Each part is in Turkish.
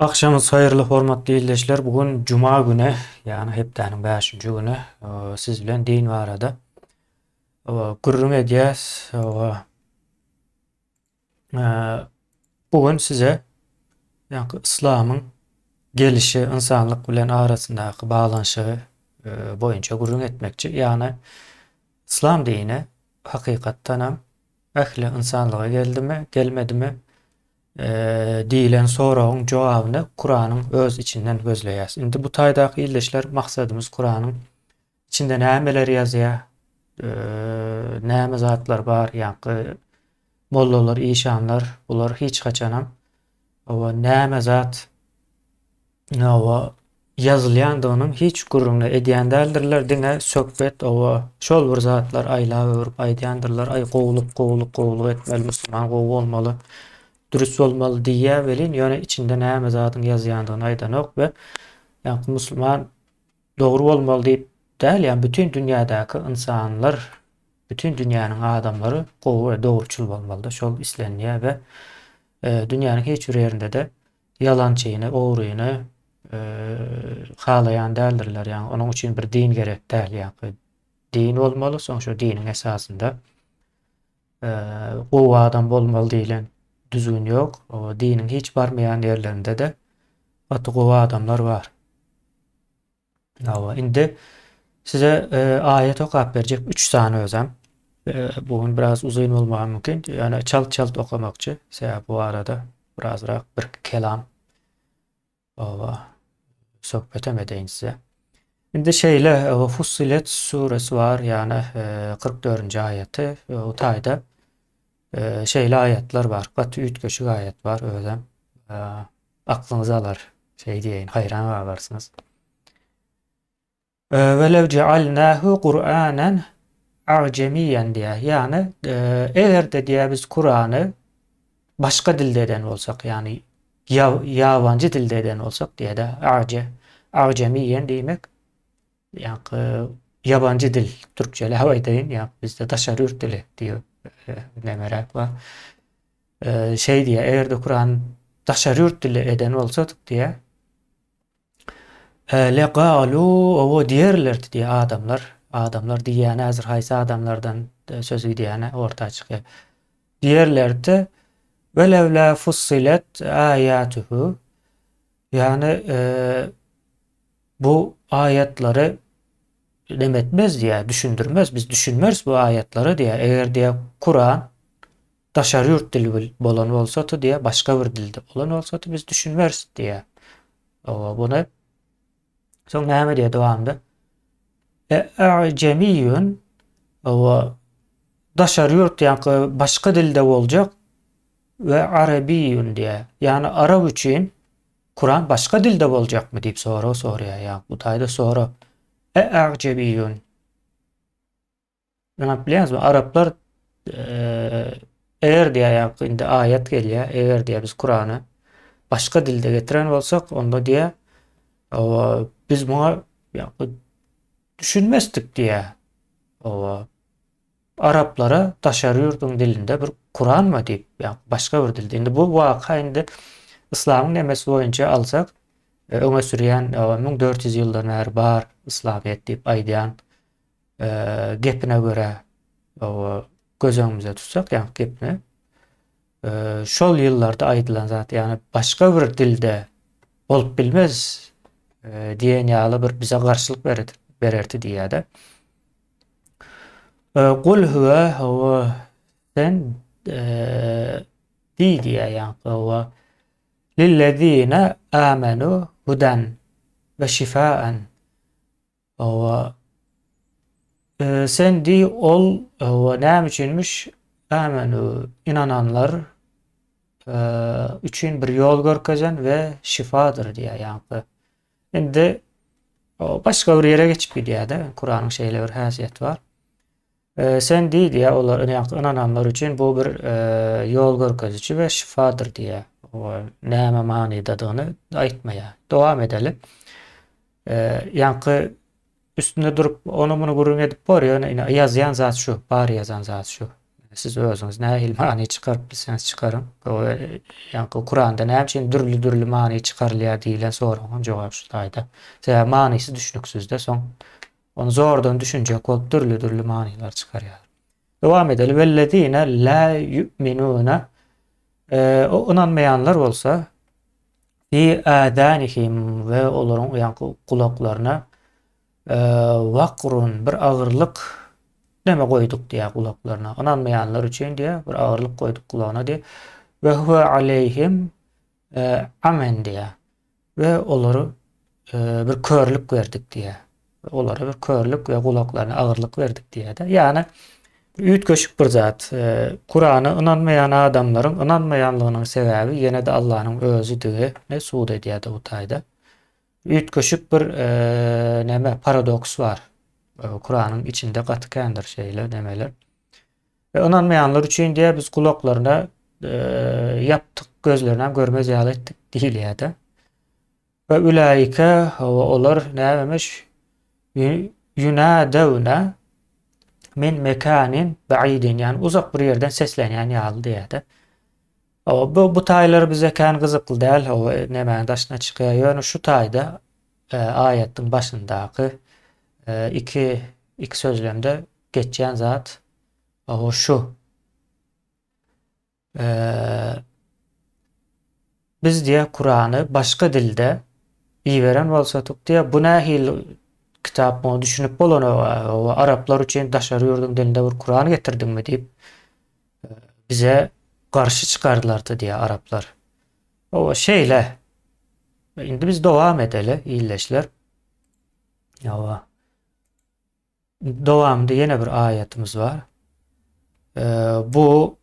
Akşamınız hayırlı hormatly izleyiciler. Bugün Cuma günü, yani heptaning 5-nji günü. Siz bilen din barada gurrun edýäs. Bugün size yani İslam'ın gelişi, insanlık bilen arasyndaky baglanyşy boýunça gurrun etmekçi. Yani İslam dini hakykatdan hem ähli insanlyga geldimi, gelmedimi diýilen soragyň jogabyny Kur'anyň öz içinden gözleýäs. Indi bu taýdaky illeşler maksadymyz Kur'anyň içinde nämeler ýazýar, näme zatlar bar, ýa-ni mollalar, işanlar, bular hiç haçanam näme zat ýazylýandygynyň hiç gurruna edýän däldirler. Diňe söhbet şol bir zatlar aýlap öwrüp aýdýandyrlar. Ay gowuluk etmeli, musulman gowy bolmaly, dürüst bolmaly diýýär welin, ýöne içinde näme zatyň ýazýandygyny aýdanok we ýa-ni musulman dogry bolmaly diýip däl, ýa bütün dünýädäki insanlar, bütün dünýäniň adamlary gowy we dogruçul bolmaly. Şol islenýär we dünýäniň hiç bir ýerinde de ýalançyny, ogruýyny halayan däldirler. Yani onun üçin bir din gerek däl, ýa-ni din bolmaly, soň şu diniň esasynda gowy adam bolmaly diýilen düzgün ýok. Diniň hiç barmaýan ýerlerinde de aty gowy adamlar bar. Indi size ayet okap berjek 3 tane özem. Bugün biraz uzun bolmagy mümkin. Yani çalt okamakçı. Sebäp bu arada birazrak bir kelam sohbet edeýin size. Indi şeýle Fussilet suresi var, yani 44-nji ayeti. O taýda şeýle ayetler var. Gaty ütkeşik ayet var özem. Aklyňyza alar. Diýeýin, haýran galarsınız. Velev cealnahu Kur'anen a'cemiyen diye. Yani eğer de diye biz Kur'an'ı başka dilde eden olsak, yani yabancı dilde eden olsak diye de a'cemiyen demek, yani yabancı dil, Türkçe lehve deyin, yani bizde taşarür dili diyor, ne merak var. Diye, eğer de Kur'an taşarür dili eden olsak diye leqalu o diýerler diye adamlar diýäne hazır haýsy adamlardan söz diýäne orta çyky diýerlerdi. Velev la fussilet ayatuhu, yani bu ayetleri demetmez diye, düşündürmez, biz düşünmez bu ayetleri diye. Eğer diye Kur'an taşarýurt dili bolan bolsa diye, başka bir dilde bolan bolsa biz düşünmez diye. Bunu soň näme diýe dowamda? A'cemiyyun daşarýurt, ýa-ni başka dilde boljak ve arabiyyun diye. Yani Arap üçin Kur'an başka dilde boljakmy diýip soraýar. Ya bu taýda sora a'cemiyyun. Näme bilemizmi? Araplar eğer diye indi ayet gelýär, eğer diye biz Kur'an'ı başka dilde getiren bolsak, onda diye biz buna düşünmezdik diye. Araplara taşarýurdyň dilinde bir Kur'an mı diýip, başka bir dilde. Indi bu waka indi İslamyň nemesi boýunça alsak, öňe sürýän 1400 ýyldan bäri bar İslamiyet diýip aýdýan gepine göre göz öňümizde tutsak, ýa gepini şol ýyllarda aýdylan zat, yani başka bir dilde bolup bilmez diýen ýaly bir bize garşylyk bererdi diýýär. Kul huve sen diýýär, ýa-ni lillezine amenu hudan ve şifaen. Sen di ol näme üçinmiş? Amenu, inananlar üçün bir yol görkezen ve şifadır diye. Yani indi başka bir yere geçip gidiyor. Kur'an'ın şeyle bir hasiyet var. Sen di diye, onlar inananlar için bu bir yol görkezici ve şifadır diye. Näme manydadygyny aýtmaýa. Dowam edelim. Yani üstünde durup onu bunu gurrun edip borýar. Ýazýan zat şu, bari ýazan zat şu. Siz özüňiz nähil many çykaryp bilseňiz çykarın. Ýa-ni Kur'anda näme üçin dürli many çykarylýar diýilen soragyň jogap şu taýda. Sebäp manysy düşnüksüz de soň onu zordan düşünjek bolup dürli manylar çykarýar. Dowam edelim. Vellezine la yu'minuna o inanmayanlar bolsa fi adanihim ve olaryň ýa-ni kulaklarına waqrun bir agyrlyk näme goýduk diýär kulaklarına. Inanmayanlar üçin diýär bir agyrlyk goýduk kulağına diýär. Ve huve aleyhim amen diýär. Ve olary bir körlük verdik diýär. Olara bir körlük ve kulaklarına agyrlyk verdik diýär de. Ýani üýtgeşik bir zat. Kur'ana inanmayan adamlaryň inanmayanlygynyň sebäbi ýene de Allahyň özüdigi ne suud edýär bu taýda. Üýtgeşik bir näme paradoks bar. Kur'anyň içinde gatykändir şeýle demeler. Ve inanmayanlar üçin diýär biz kulaklarına yaptyk, gözlerine görmez ýaly etdik diýilýär de. Ve ulaika olar nämemiş yunadawna min mekanin ba'idin, yani uzak bir yerden seslenýän ýaly diýär de. Bu taýlar bize kän gyzykly däl, nämäň daşyna çykýar. Ýöne şu taýda aýatyň başyndaky iki sözlemde geçen zat şu biz diye Kur'an'ı başka dilde iýeren bolsatyk diye bu nähil kitap mı düşünüp bolan o Araplar üçin daşary ýurdun dilinde bir Kur'an getirdiňmi diýip bize karşı çıkardılardı diye Araplar. O şeyle indi biz dowam edeli illeşler. Ya dowamda yine bir ayetimiz var. Bu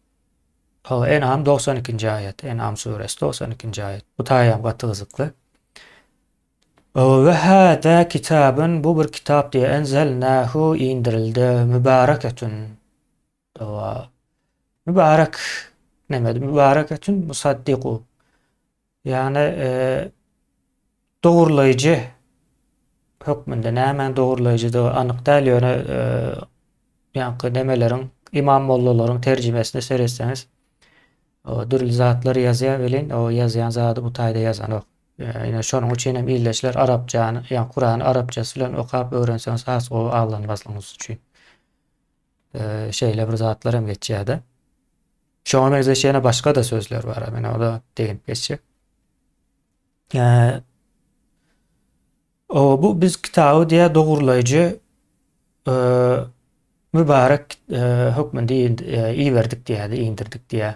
En'am 92. ayet. En'am suresi 92. ayet. Bu taýam gaty gyzykly. Ve hada kitabın, bu bir kitap diye enzelnahu indirildi mübareketun. Mübarek nemedi? Mübareketun musaddiqu. Yani doğrulayıcı hükmünde nämen doğrulayıcı da anyk däl ýöne ýa-ni nemelerin imam mollalaryň terjimesine seretseňiz o dürli zatlar ýazýar bilen o ýazýan zady bu taýda ýazan ok. Ýa şonuň üçin hem illeşler Arapçany ýa Kur'an Arapçasy bilen okap öwrenseňiz has o aglanmazlygyňyz üçin. Şeýle bir zatlar hem geçýärdi. Şoňa benzeşýän başga da sözler bar. Men o da deýip geçýär. Bu biz kitabı diye doğrulayıcı mübarek hükmünde iyi verdik diye indirdik diye.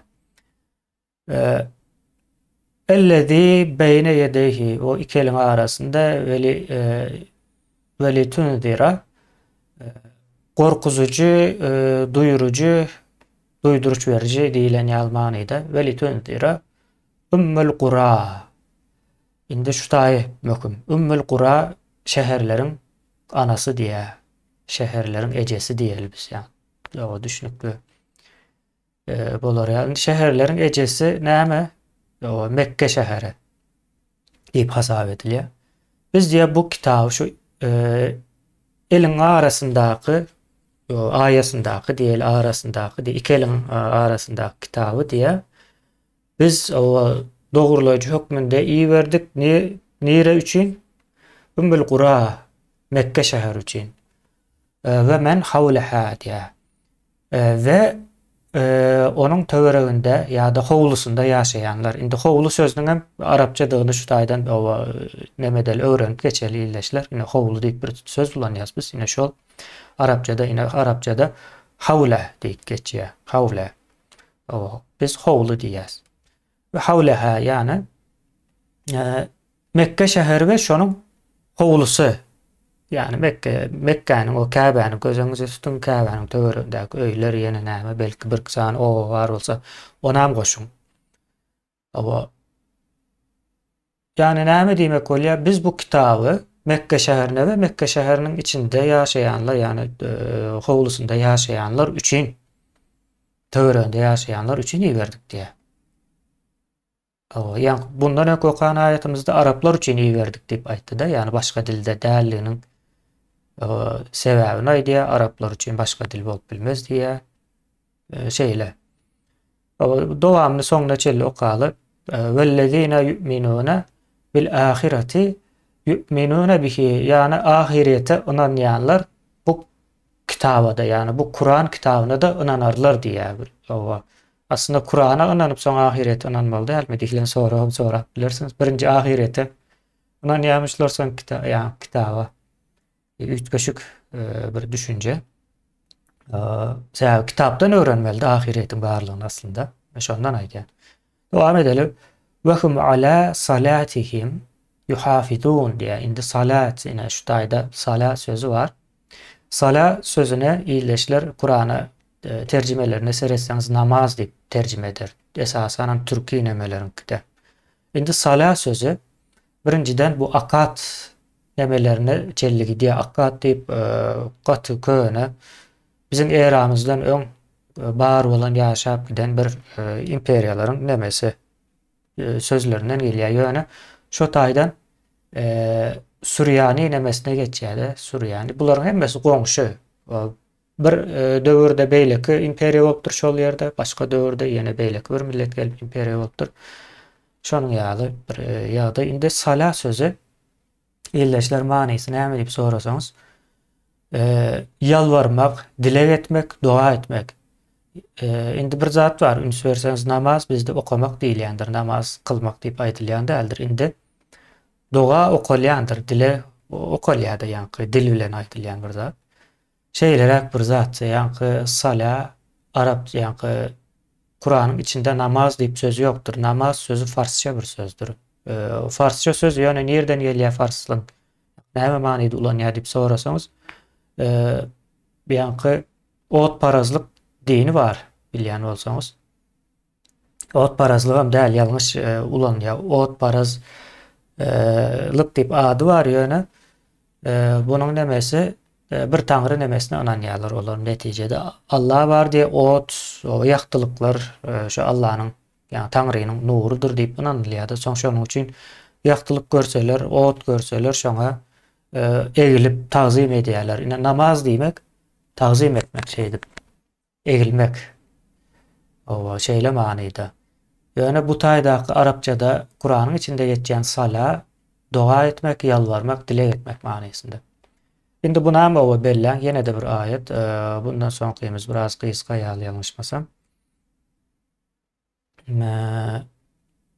Ellezî beyne yedeyhi, o iki elin arasında veli tünzira korkuzucu, duyurucu, duyduruç verici diýilen ýalmanyda veli tünzira Ümmül Qura. Indi şu taýy möküm. Ümmül Qura şäherleriň anasy diýär. Şäherleriň ejesi diýelim biz ýa. O düşnükli bolar ýa. Şäherleriň ejesi näme? O Mekke şäheri diýip hasap edilýär. Biz diýär bu kitabı şu elin arasyndaky aýasyndaky diýel arasyndaky iki elin arasyndaky kitabı diýär. Biz o doğrulayıcı hükmünde iyi verdik. Nire üçün? Ümmül Qura, Mekke şehir üçün. Ve men havleha diye. Ve onun töwereginde ya da howlusunda ýaşaýanlar. Indi howlu sözüniň hem Arapçadygyny şu taýdan nemedel öwrenip geçeli illeşler. Ine howlu diýip bir söz bulanýas biz. Ine şol Arapçada havle diýip geçýär. Havle. Biz howlu diýäs. Ve havleha yani Mekke şehri ve şonun howlusy. Yani Mekke'nin o Kabe'nin gözüňize tutun Kabe'nin töweregindäki öýler ýene näme belki bir kısan o var bolsa onam goşun. Yani näme diýmek bolýar? Biz bu kitabı Mekke şäherine ve Mekke şäheriniň içinde ýaşaýanlar yani howlusunda ýaşaýanlar üçin töwereginde ýaşaýanlar üçin iýerdik diýär. Yani bundan öňki okuan ayetimizde Araplar üçin iýerdik diýip aýtdy da, yani başga dilde dälliginiň sebäbini aýdýar, Araplar üçin başga dil bolup bilmez diýär. şeyle. Devamlı sonuna çelli okalı. Vellezine yu'minune bil ahireti yu'minune bihi, yani ahirete inanyanlar bu kitaba da, yani bu Kur'an kitabına da inanarlar diye. Aslında Kur'an'a inanıp sonra ahirete inanmalı değil mi? Diklen sonra bilirsiniz. Birinci ahirete inanyamışlar, son yani kitaba. Üç kaşık bir düşünce. Kitaptan öğrenmeli de ahiretin varlığını aslında. Şondan ayken. Devam edelim. Ve hum ala salatihim yuhafizun diye. Indi salat, yine şu tayda salat sözü var. Salat sözüne iyileşler Kur'an'a tercümelerine seyretseniz namaz deyip tercüme eder. Esasen Türkçe inemelerinkide. Indi salat sözü birinciden bu akat nemelerine çelligi diye akat deyip katı köyüne bizim eramızdan ön bar olan yaşap giden bir imperiyaların nemesi sözlerinden geliyor. Yani şu taydan Süryani nemesine geçýärdi. Süryani. Buların hemmesi goňşy. Bir döwürde beýleki imperiýa bolupdyr şol ýerde, başga döwürde ýene beýleki bir millet gelip imperiýa bolupdyr. Şonuň ýaly bir ýagdaý. Indi sala sözü illeşler manysyny näme diýip sorasaňyz, yalvarmak, dilek etmek, dua etmek. Indi bir zat var, üns berseňiz namaz bizde okamak diýilýändir, namaz kılmak diýip aýdylýan däldir. Indi dua okulýandyr, dile okulýardy, ýani dil bilen aýdylýan bir zat. Şeýleräk bir zat, ýani sala Arap, ýani Kur'anyň içinde namaz diýip söz ýokdur. Namaz sözü farsça bir sözdür. Farsça söz ýöne nerden gelýär farslyň? Näme manyda ulanýar diýip sorasaňyz, ýani ot parazlyk dini var, bilýän bolsaňyz. Ot parazlyk hem däl, ýalňyş ulanýar. Ot paraz lık diýip ady var ýöne. Bunyň nemesi bir taňry nemesine inanýarlar olar. Netijede Allah var diýe ot, o ýaktylyklar şu Allah'nyň, ýani taňrynyň nurudur diýip inanylýar. Soň şonuň üçin ýaktylyk görseler, ot görseler şoňa egilip tazim edýärler. Ine namaz diýmek tazim etmek şeydir. Egilmek. O şeýle manyda. Yani bu taýdaky Arapçada Kur'anyň içinde geçen sala, dua etmek, yalvarmak, dilek etmek manysynda. Indi bu näme o bellen? Yine de bir ayet. Bundan soňkymiz biraz gysga ýaly ýalňyşmasam.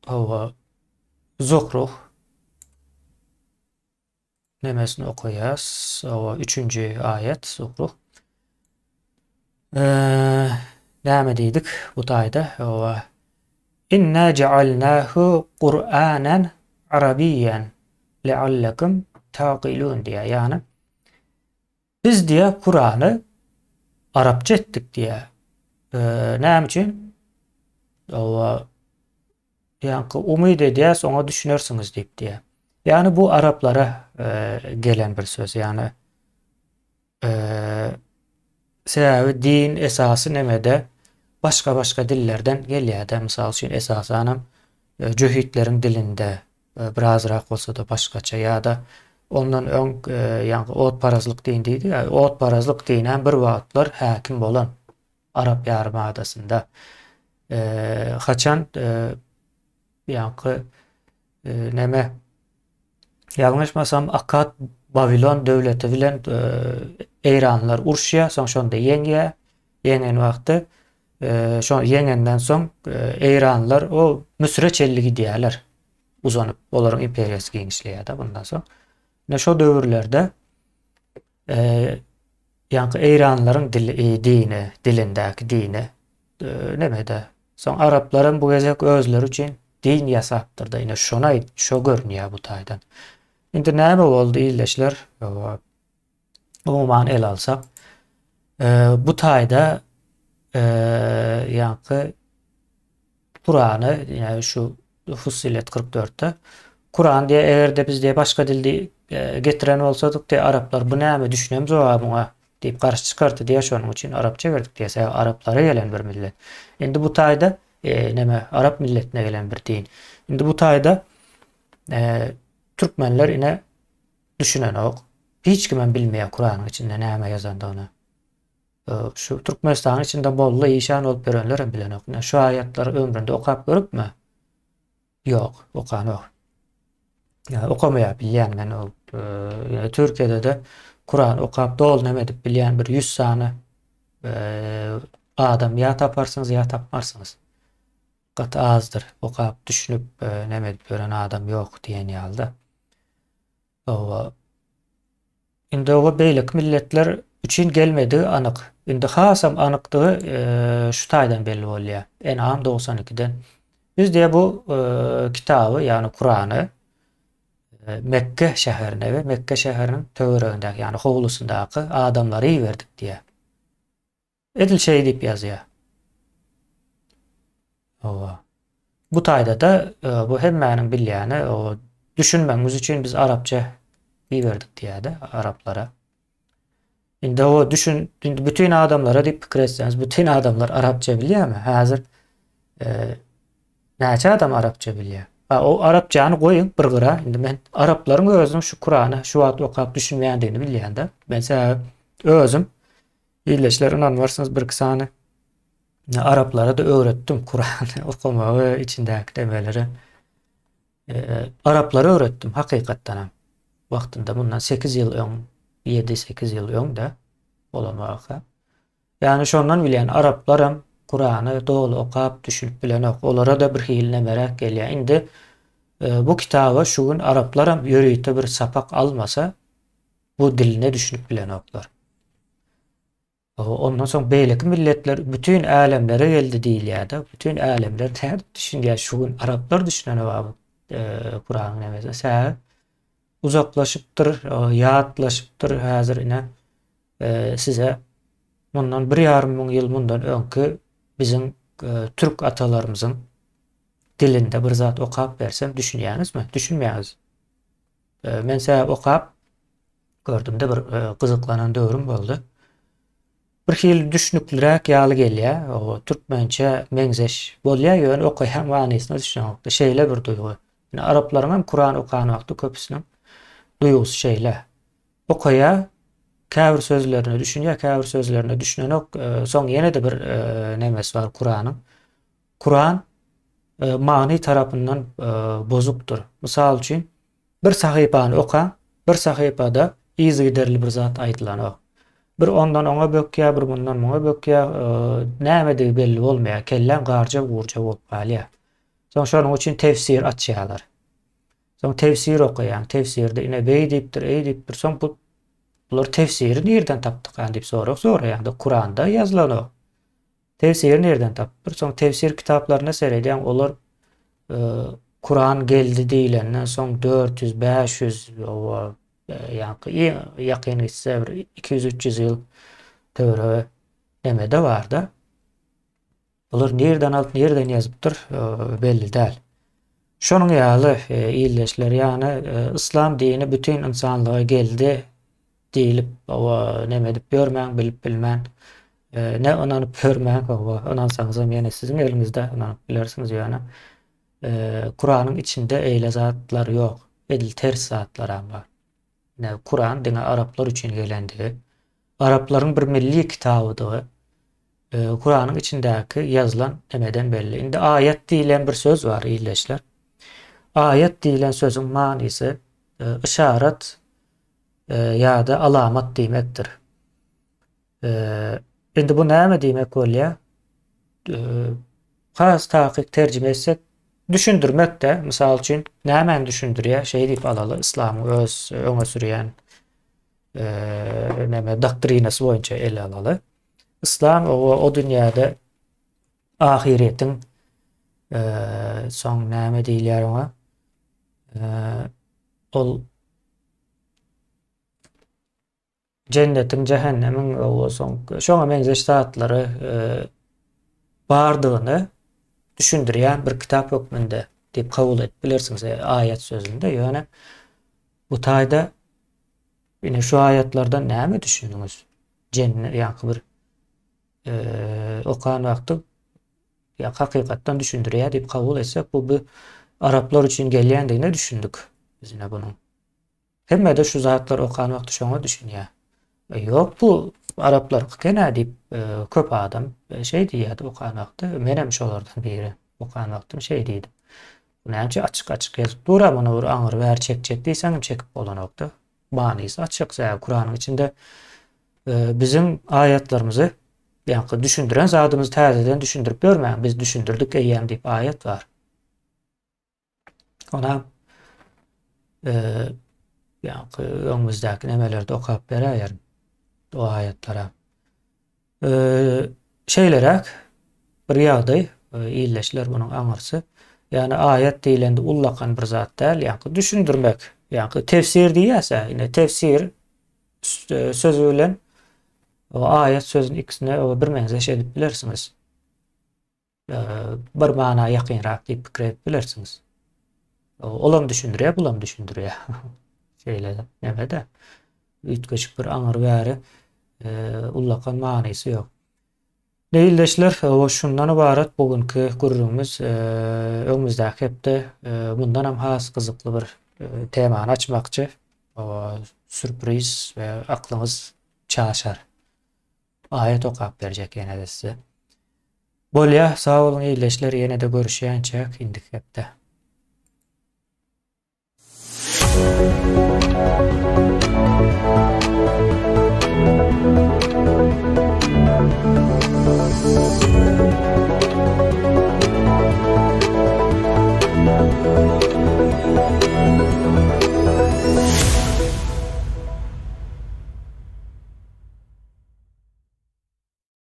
O Zuhruf nemesini okuýas. O 3-nji ayet Zuhruf. Näme diýdik bu taýda? O İnna cealnahu Kur'anen Arabiyyen leallekum taqilun diye. Yani biz diye Kur'an'ı Arapça ettik diye. Näme üçin? Yani umid edýäs oňa düşünersiniz diýip diye. Yani bu Araplara gelen bir söz. Yani sebäbi din esasy nemede? Başka dillerden gelýär. Misal üçin esasen cöhitlerin dilinde birazrak bolsa da başgaça, ýa-da ondan öň ýani ot parazlyk din diýdi. Ot parazlyk dinen bir wagtlar häkim bolan Arap ýarmadasynda haçan ýani neme ýalňyşmasam Akkad Babilon döwleti bilen Eýranlar urşýar, soň şonda ýeňen wagty şu ýeňenden soň Eýranlar o Müsre çelligi diýerler. Uzanyp olaryň imperiýasy geňişleýär bundan soň. Ne şo döwürlerde ýani Eýranlaryň dilindäki dini nemede? Soň Araplarym bu gezek özleri üçin din ýasapdyrdy. Ine şona şo görnýär bu taýdan. Indi näme boldy illeşler? Umuman el alsak bu taýda ýani Kur'any, ýani şu Fussilet 44'te Kur'an diye egerde biz diye başka dilde getiren olsadyk diye Araplar bu näme düşünýär jogabyňa diýip garşy çykardy diye şonuň üçin Arapça berdik diye. Araplara gelen bir millet. Indi bu taýda neme Arap milletine gelen bir din. Indi bu taýda Türkmenler ine düşünen ok. Hiç kimem bilmeýär Kur'anyň içinde näme ýazandygyny. Şu Türkmenistan içinde bolla işan olup berenler bilen yok. Şu ayetleri ömründe okap görüp mü? Yok, okan yok. Yani okumaya bilen men ol. Yani Türkiye'de de Kur'an okap dol nemedip bilen bir 100 tane adam ya taparsınız ya tapmarsınız. Kat azdır. Okap düşünüp nemedip gören adam yok diyen yalda. O indi o beylik milletler üçün gelmedi anık. Indi hasam anıklığı şu taydan belli oluyor. En'am 92'den. Biz diye bu kitabı yani Kur'an'ı Mekke şehrine ve Mekke şehrinin töweregindäki yani howlusundaky adamlara verdik diye. Edil şey deyip yazıyor. Ova. Bu tayda da bu hemmäniň bilýäni o düşünmemiz için biz Arapça verdik diye de Araplara. Indi o bütün adamlara deyip pikir etseniz bütün adamlar Arapça bilýärmi? Häzir näçe adam Arapça bilýär? O Arapçany goýun bir gyra. Indi men Araplaryň özüň şu Kur'any şu wagt okap düşünmeýändigini bilýände. Men özüm illeşler inanmarsınız bir sany Araplara da öğrettim Kur'an'ı okumağı içindäki demeleri. Araplara öğrettim hakykatdan. Wagtynda bundan 8 ýyl öň, 7-8 ýyl öň de bolamaka. Yani şondan bilýän Araplarym Kur'an'ı dolu okap düşünüp bilen ok. Olara da bir hiline merak gelýär. Indi bu kitaba şu gün Araplarım ýöreýte bir sapak almasa bu diline düşünüp bilen oklar. Ondan soň beýleki milletler bütün alemlere geldi diýilýär. Bütün alemler näde düşünýär şu gün Araplar düşünene wagt Kur'anyň nämesi. Sä uzaklaşypdyr, ýatlaşypdyr häzir ine size bundan 1,5 ýyl mundan öňkü bizim Türk atalarımızın dilinde bir zat okap bersem düşünýäňizmi? Düşünmeýäňiz. Men sä okap gördümde bir gyzyklanan döwrüm boldy. Bir hil düşünüklürek ýaly gelýär. O türkmençe meňzeş bolýar ýöne okaýan manysyny düşünýär. Şeýle bir duýgu. Yani Araplaryň hem Kur'an okan wagty köpüsiniň duýgusy şeýle. Okaýa käbir sözlerini düşünýär, käbir sözlerini düşünen ok. Soň ýene de bir nemes bar Kur'anyň. Kur'an many tarapyndan bozukdur. Mysal üçin bir sahypany oka, bir sahypada izigiderli bir zat aýdylan ok. Bir ondan ona bökýär, bir bundan ona bökýär, näme belli bolmaýar, kellen garja gurja bolup galýar. Soň şonuň üçin tefsir açýarlar. Soň tefsir okaýan, tefsirde ine beý diýipdir, soň bular tefsiri nerden tapdyk diýip soraýar. Kur'anda ýazylan o. Tefsiri nerden tapdyr? Soň tefsir kitaplarına seredýän olar Kur'an geldi diýilenden soň 400-500 ýakyny ise 200-300 ýyl töwere demede bar da. Olar nerden alyp nerden ýazypdyr belli däl. Şonuň ýaly illeşler ýani İslam dini bütün insanlyga geldi diýilip neme dip görmän, bilip bilmän, ne onanyp görmän, onansaňyz ýene siziň eliňizde onanyp bilersiňiz ýöne. Kur'anyň içinde eýle zatlar ýok, edil ters zatlar bar. Kur'an diňe Araplar üçin gelendigi, Araplaryň bir milli kitabydygy, Kur'anyň içindäki ýazylan nemeden belli. Indi ayet diýilen bir söz bar illeşler. Ayet diýilen sözüň manysy işaret ýa-da alamat diýmekdir. Indi bu näme diýmek bolýar? Has taýyk terjime etsek düşündirmek de, misal üçin näme düşündirýär? Şeý diýip alaly, İslamyň öz öňe sürýän näme doktrinasy boýunça ele alaly. İslam o dünýäde ahiretiň soň näme diýilýär ona? Ol cennetin, cehennemiň şoňa meňzeş zatlary bardygyny düşündirýän bir kitap hökmünde diýip kabul edip bilersiňiz ayet sözünde. Ýöne bu taýda ine şu ayetlerden näme düşündüňiz? Cennet ýa-da bir okan wagty ýa hakykatdan düşündirýär diýip kabul etsek bu Araplar üçin gelýändigine düşündük biz ine bunuň. Hemme de şu zatlar okan wagty şoňa düşünýär. Yok bu Araplar gene deyip köp adam şey diýýärdi okanakda menem şolardan biri okanakdym şey diýdi. Näçe açyk açyk ýazyp dura mana bir aňyr bäri çekjek diýseň çekip bolanokda. Manysy açyk zä Kur'anyň içinde bizim ayetlerimizi ýa-ni düşündiren zadymyzy täzeden düşündirip bermäň. Biz düşündirdik eýýäm diýip ayet var. Ona ýa-ni öňümüzdäki nemelerde okap berýär o ayetlara. Şeylerek bir ýagdaý illeşler bunyň aňyrsy. Yani ayet diýilende ullakan bir zat däl, ýa-ni düşündirmek, ýa-ni tefsir diýäse, ine tefsir sözü bilen o ayet sözüň ikisine bir meňzeş edip bilersiňiz. Bir mana ýakynrak diýip pikir edip bilersiňiz. Olam düşündirýär, bulam düşündirýär. Şeýle nämede ütgeçik bir aňyr bäri ullakan manysy ýok. Değilleşler, o şundan ibaret bugünkü gurrumuz öňümüzdäki hepde bundan hem has gyzykly bir temany açmakçy. O sürpriz we aklyňyz çaşar. Ayet okap berjek ýene-de size. Bolýa, sag bolun ýyleşler, ýene-de görüşýänçek indik hepde.